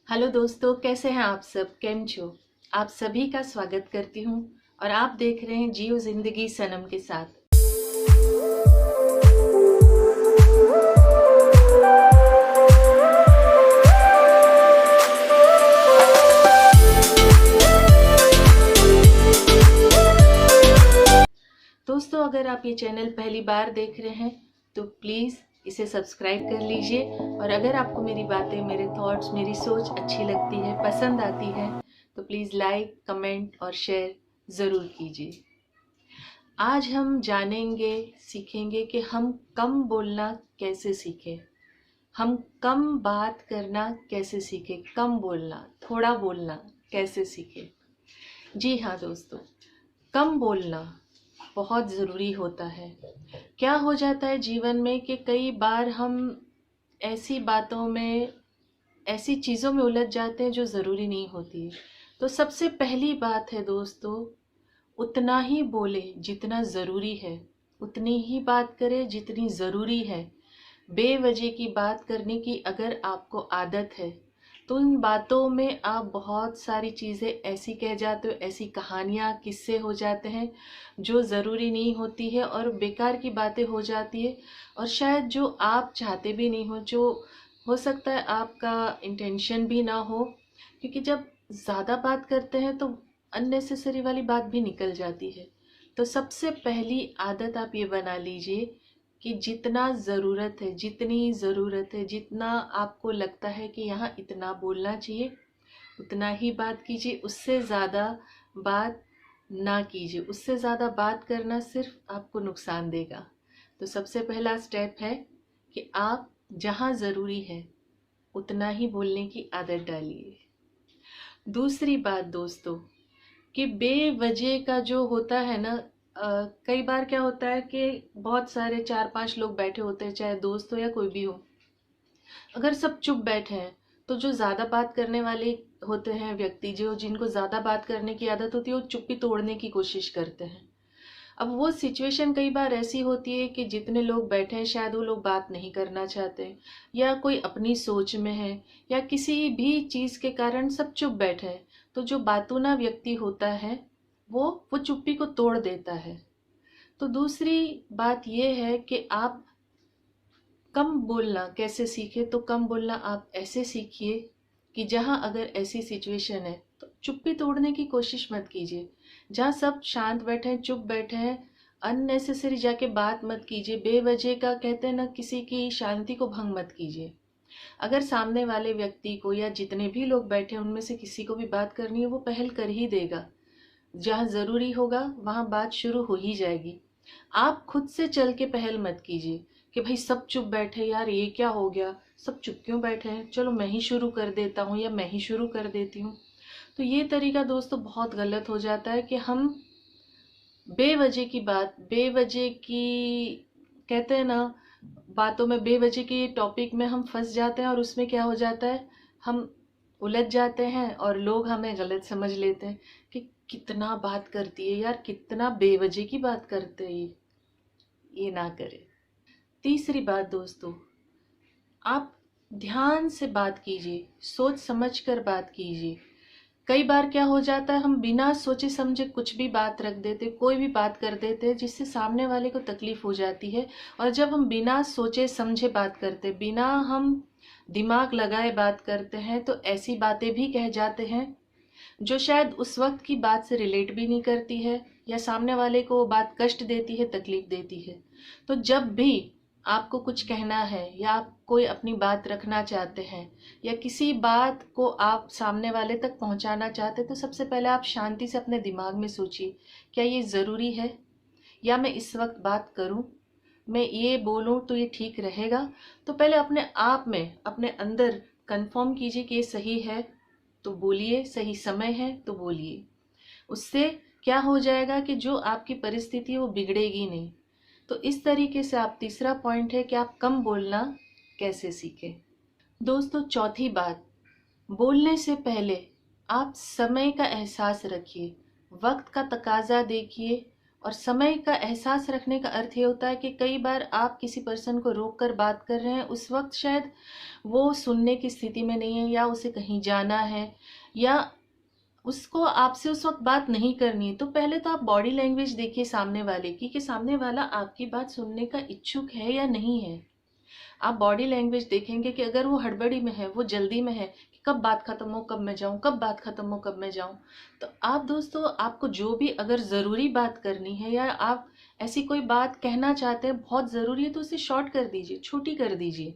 Hello दोस्तों, कैसे हैं आप सब? केम छो? आप सभी का स्वागत करती हूँ और आप देख रहे हैं जियो जिंदगी सनम के साथ। दोस्तों, अगर आप ये चैनल पहली बार देख रहे हैं तो प्लीज़ इसे सब्सक्राइब कर लीजिए। और अगर आपको मेरी बातें, मेरे थॉट्स, मेरी सोच अच्छी लगती है, पसंद आती है, तो प्लीज़ लाइक, कमेंट और शेयर ज़रूर कीजिए। आज हम जानेंगे, सीखेंगे कि हम कम बोलना कैसे सीखें। हम कम बात करना कैसे सीखें, कम बोलना, थोड़ा बोलना कैसे सीखें। जी हाँ दोस्तों, कम बोलना बहुत ज़रूरी होता है। क्या हो जाता है जीवन में कि कई बार हम ऐसी बातों में, ऐसी चीज़ों में उलझ जाते हैं जो ज़रूरी नहीं होती। तो सबसे पहली बात है दोस्तों, उतना ही बोले जितना ज़रूरी है, उतनी ही बात करें जितनी ज़रूरी है। बेवजह की बात करने की अगर आपको आदत है तो उन बातों में आप बहुत सारी चीज़ें ऐसी कह जाते हो, ऐसी कहानियाँ, किस्से हो जाते हैं जो ज़रूरी नहीं होती है और बेकार की बातें हो जाती है। और शायद जो आप चाहते भी नहीं हो, जो हो सकता है आपका इंटेंशन भी ना हो, क्योंकि जब ज़्यादा बात करते हैं तो अननेसेसरी वाली बात भी निकल जाती है। तो सबसे पहली आदत आप ये बना लीजिए कि जितना ज़रूरत है, जितनी ज़रूरत है, जितना आपको लगता है कि यहाँ इतना बोलना चाहिए, उतना ही बात कीजिए। उससे ज़्यादा बात ना कीजिए। उससे ज़्यादा बात करना सिर्फ आपको नुकसान देगा। तो सबसे पहला स्टेप है कि आप जहाँ ज़रूरी है उतना ही बोलने की आदत डालिए। दूसरी बात दोस्तों, कि बेवजह का जो होता है ना, कई बार क्या होता है कि बहुत सारे 4-5 लोग बैठे होते हैं, चाहे दोस्त हो या कोई भी हो। अगर सब चुप बैठे हैं तो जो ज़्यादा बात करने वाले होते हैं व्यक्ति, जो जिनको ज़्यादा बात करने की आदत होती है, वो चुप्पी तोड़ने की कोशिश करते हैं। अब वो सिचुएशन कई बार ऐसी होती है कि जितने लोग बैठे हैं शायद वो लोग बात नहीं करना चाहते, या कोई अपनी सोच में है, या किसी भी चीज़ के कारण सब चुप बैठे हैं। तो जो बातूना व्यक्ति होता है वो चुप्पी को तोड़ देता है। तो दूसरी बात ये है कि आप कम बोलना कैसे सीखे। तो कम बोलना आप ऐसे सीखिए कि जहाँ अगर ऐसी सिचुएशन है तो चुप्पी तोड़ने की कोशिश मत कीजिए। जहाँ सब शांत बैठे हैं, चुप बैठे हैं, अननेसेसरी जाके बात मत कीजिए। बेवजह का कहते हैं ना, किसी की शांति को भंग मत कीजिए। अगर सामने वाले व्यक्ति को या जितने भी लोग बैठे हैं उनमें से किसी को भी बात करनी है, वो पहल कर ही देगा। जहाँ ज़रूरी होगा वहाँ बात शुरू हो ही जाएगी। आप खुद से चल के पहल मत कीजिए कि भाई सब चुप बैठे, यार ये क्या हो गया, सब चुप क्यों बैठे हैं, चलो मैं ही शुरू कर देता हूँ या मैं ही शुरू कर देती हूँ। तो ये तरीका दोस्तों बहुत गलत हो जाता है कि हम बेवजह की बात, बेवजह की कहते हैं ना, बातों में, बेवजह की टॉपिक में हम फंस जाते हैं और उसमें क्या हो जाता है, हम उलझ जाते हैं और लोग हमें गलत समझ लेते हैं कि कितना बात करती है यार, कितना बेवजह की बात करते हैं ये ना करें। तीसरी बात दोस्तों, आप ध्यान से बात कीजिए, सोच समझ कर बात कीजिए। कई बार क्या हो जाता है, हम बिना सोचे समझे कुछ भी बात रख देते, कोई भी बात कर देते हैं जिससे सामने वाले को तकलीफ हो जाती है। और जब हम बिना सोचे समझे बात करते, बिना हम दिमाग लगाए बात करते हैं, तो ऐसी बातें भी कह जाते हैं जो शायद उस वक्त की बात से रिलेट भी नहीं करती है, या सामने वाले को वो बात कष्ट देती है, तकलीफ देती है। तो जब भी आपको कुछ कहना है या आप कोई अपनी बात रखना चाहते हैं या किसी बात को आप सामने वाले तक पहुंचाना चाहते हैं, तो सबसे पहले आप शांति से अपने दिमाग में सोचिए, क्या ये ज़रूरी है, या मैं इस वक्त बात करूं, मैं ये बोलूं तो ये ठीक रहेगा। तो पहले अपने आप में, अपने अंदर कंफर्म कीजिए कि ये सही है तो बोलिए, सही समय है तो बोलिए। उससे क्या हो जाएगा कि जो आपकी परिस्थिति है वो बिगड़ेगी नहीं। तो इस तरीके से आप, तीसरा पॉइंट है कि आप कम बोलना कैसे सीखें। दोस्तों, चौथी बात, बोलने से पहले आप समय का एहसास रखिए, वक्त का तकाजा देखिए, और समय का एहसास रखने का अर्थ ये होता है कि कई बार आप किसी पर्सन को रोक कर बात कर रहे हैं, उस वक्त शायद वो सुनने की स्थिति में नहीं है, या उसे कहीं जाना है, या उसको आपसे उस वक्त बात नहीं करनी है। तो पहले तो आप बॉडी लैंग्वेज देखिए सामने वाले की, कि सामने वाला आपकी बात सुनने का इच्छुक है या नहीं है। आप बॉडी लैंग्वेज देखेंगे कि अगर वो हड़बड़ी में है, वो जल्दी में है कि कब बात खत्म हो कब मैं जाऊं, कब बात खत्म हो कब मैं जाऊं, तो आप दोस्तों, आपको जो भी अगर ज़रूरी बात करनी है, या आप ऐसी कोई बात कहना चाहते हैं बहुत ज़रूरी है, तो उसे शॉर्ट कर दीजिए, छोटी कर दीजिए।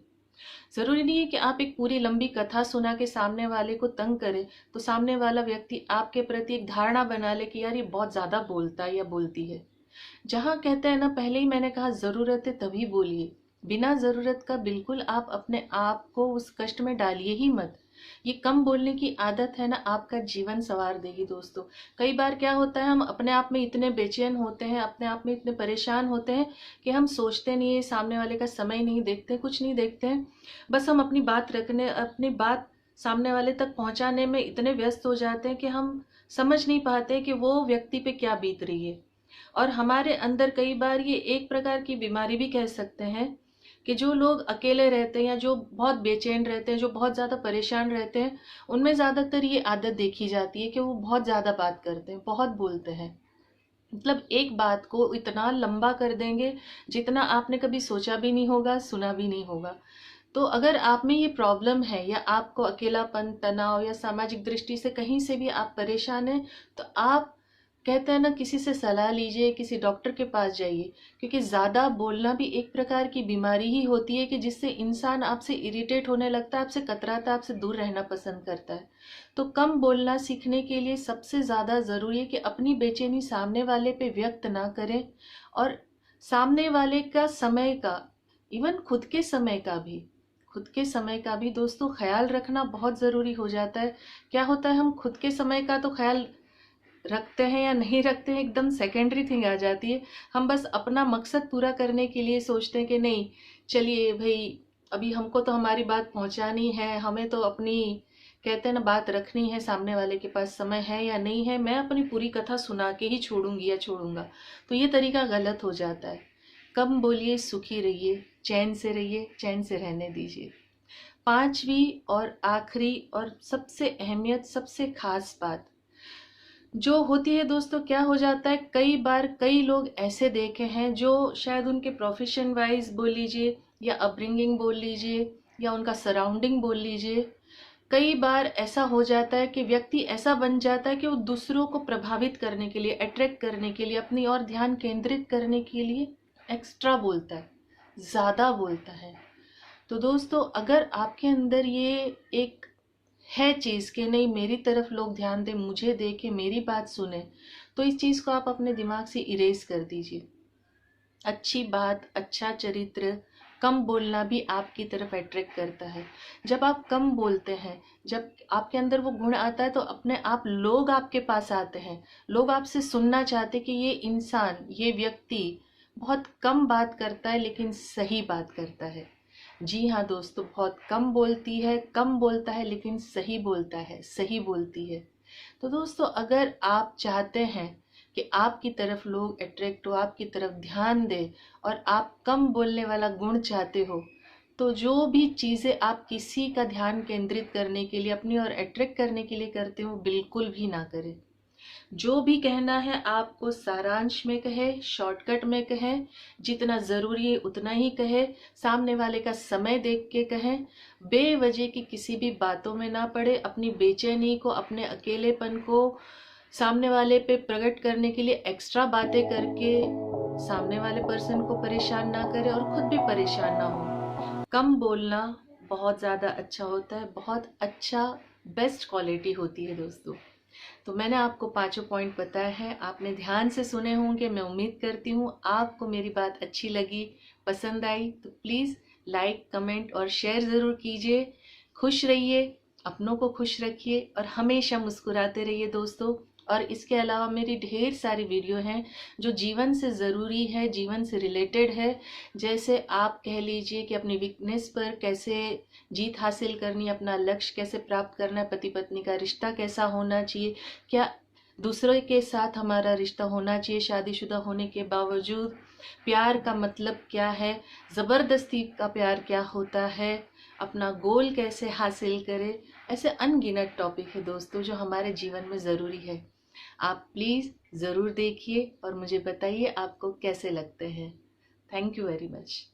ज़रूरी नहीं है कि आप एक पूरी लंबी कथा सुना के सामने वाले को तंग करें, तो सामने वाला व्यक्ति आपके प्रति एक धारणा बना ले कि यार ये बहुत ज़्यादा बोलता है या बोलती है। जहाँ कहते हैं ना, पहले ही मैंने कहा, ज़रूरत है तभी बोलिए। बिना ज़रूरत का बिल्कुल आप अपने आप को उस कष्ट में डालिए ही मत। ये कम बोलने की आदत है ना, आपका जीवन संवार देगी दोस्तों। कई बार क्या होता है, हम अपने आप में इतने बेचैन होते हैं, अपने आप में इतने परेशान होते हैं कि हम सोचते नहीं है, सामने वाले का समय नहीं देखते, कुछ नहीं देखते हैं। बस हम अपनी बात सामने वाले तक पहुंचाने में इतने व्यस्त हो जाते हैं कि हम समझ नहीं पाते कि वो व्यक्ति पे क्या बीत रही है। और हमारे अंदर कई बार ये एक प्रकार की बीमारी भी कह सकते हैं, कि जो लोग अकेले रहते हैं या जो बहुत बेचैन रहते हैं, जो बहुत ज़्यादा परेशान रहते हैं, उनमें ज़्यादातर ये आदत देखी जाती है कि वो बहुत ज़्यादा बात करते हैं, बहुत बोलते हैं। मतलब एक बात को इतना लंबा कर देंगे जितना आपने कभी सोचा भी नहीं होगा, सुना भी नहीं होगा। तो अगर आप में ये प्रॉब्लम है, या आपको अकेलापन, तनाव, या सामाजिक दृष्टि से कहीं से भी आप परेशान हैं, तो आप कहते हैं ना, किसी से सलाह लीजिए, किसी डॉक्टर के पास जाइए। क्योंकि ज़्यादा बोलना भी एक प्रकार की बीमारी ही होती है, कि जिससे इंसान आपसे इरिटेट होने लगता है, आपसे कतराता है, आपसे दूर रहना पसंद करता है। तो कम बोलना सीखने के लिए सबसे ज़्यादा ज़रूरी है कि अपनी बेचैनी सामने वाले पे व्यक्त ना करें, और सामने वाले का समय का, इवन खुद के समय का भी दोस्तों ख्याल रखना बहुत ज़रूरी हो जाता है। क्या होता है, हम खुद के समय का तो ख्याल रखते हैं या नहीं रखते हैं, एकदम सेकेंडरी थिंग आ जाती है। हम बस अपना मकसद पूरा करने के लिए सोचते हैं कि नहीं, चलिए भाई, अभी हमको तो हमारी बात पहुंचानी है, हमें तो अपनी, कहते हैं ना, बात रखनी है, सामने वाले के पास समय है या नहीं है, मैं अपनी पूरी कथा सुना के ही छोड़ूंगी या छोड़ूंगा। तो ये तरीका गलत हो जाता है। कम बोलिए, सुखी रहिए, चैन से रहिए, चैन से रहने दीजिए। पांचवी और आखिरी और सबसे अहमियत, सबसे खास बात जो होती है दोस्तों, क्या हो जाता है, कई बार कई लोग ऐसे देखे हैं जो शायद उनके प्रोफेशन वाइज बोल लीजिए, या अपब्रिंगिंग बोल लीजिए, या उनका सराउंडिंग बोल लीजिए, कई बार ऐसा हो जाता है कि व्यक्ति ऐसा बन जाता है कि वो दूसरों को प्रभावित करने के लिए, अट्रैक्ट करने के लिए, अपनी ओर ध्यान केंद्रित करने के लिए एक्स्ट्रा बोलता है, ज़्यादा बोलता है। तो दोस्तों, अगर आपके अंदर ये एक है चीज़ कि नहीं, मेरी तरफ लोग ध्यान दें, मुझे देखें, मेरी बात सुने, तो इस चीज़ को आप अपने दिमाग से इरेज कर दीजिए। अच्छी बात, अच्छा चरित्र, कम बोलना भी आपकी तरफ अट्रैक्ट करता है। जब आप कम बोलते हैं, जब आपके अंदर वो गुण आता है, तो अपने आप लोग आपके पास आते हैं, लोग आपसे सुनना चाहते कि ये इंसान, ये व्यक्ति बहुत कम बात करता है लेकिन सही बात करता है। जी हाँ दोस्तों, बहुत कम बोलती है, कम बोलता है, लेकिन सही बोलता है, सही बोलती है। तो दोस्तों, अगर आप चाहते हैं कि आपकी तरफ लोग अट्रैक्ट हो, आपकी तरफ ध्यान दे, और आप कम बोलने वाला गुण चाहते हो, तो जो भी चीज़ें आप किसी का ध्यान केंद्रित करने के लिए, अपनी ओर अट्रैक्ट करने के लिए करते हो, बिल्कुल भी ना करें। जो भी कहना है आपको सारांश में कहे, शॉर्टकट में कहे, जितना ज़रूरी है उतना ही कहे, सामने वाले का समय देख के कहें, बेवजह की किसी भी बातों में ना पड़े, अपनी बेचैनी को, अपने अकेलेपन को सामने वाले पे प्रकट करने के लिए एक्स्ट्रा बातें करके सामने वाले पर्सन को परेशान ना करे और खुद भी परेशान ना हो। कम बोलना बहुत ज़्यादा अच्छा होता है, बहुत अच्छा, बेस्ट क्वालिटी होती है दोस्तों। तो मैंने आपको पांचों पॉइंट बताए हैं, आपने ध्यान से सुने होंगे। मैं उम्मीद करती हूँ आपको मेरी बात अच्छी लगी, पसंद आई। तो प्लीज़ लाइक, कमेंट और शेयर ज़रूर कीजिए। खुश रहिए, अपनों को खुश रखिए, और हमेशा मुस्कुराते रहिए दोस्तों। और इसके अलावा मेरी ढेर सारी वीडियो हैं जो जीवन से ज़रूरी है, जीवन से रिलेटेड है। जैसे आप कह लीजिए कि अपनी वीकनेस पर कैसे जीत हासिल करनी है, अपना लक्ष्य कैसे प्राप्त करना है, पति पत्नी का रिश्ता कैसा होना चाहिए, क्या दूसरों के साथ हमारा रिश्ता होना चाहिए शादीशुदा होने के बावजूद, प्यार का मतलब क्या है, ज़बरदस्ती का प्यार क्या होता है, अपना गोल कैसे हासिल करें। ऐसे अनगिनत टॉपिक है दोस्तों जो हमारे जीवन में ज़रूरी है। आप प्लीज़ ज़रूर देखिए और मुझे बताइए आपको कैसे लगते हैं। Thank you very much.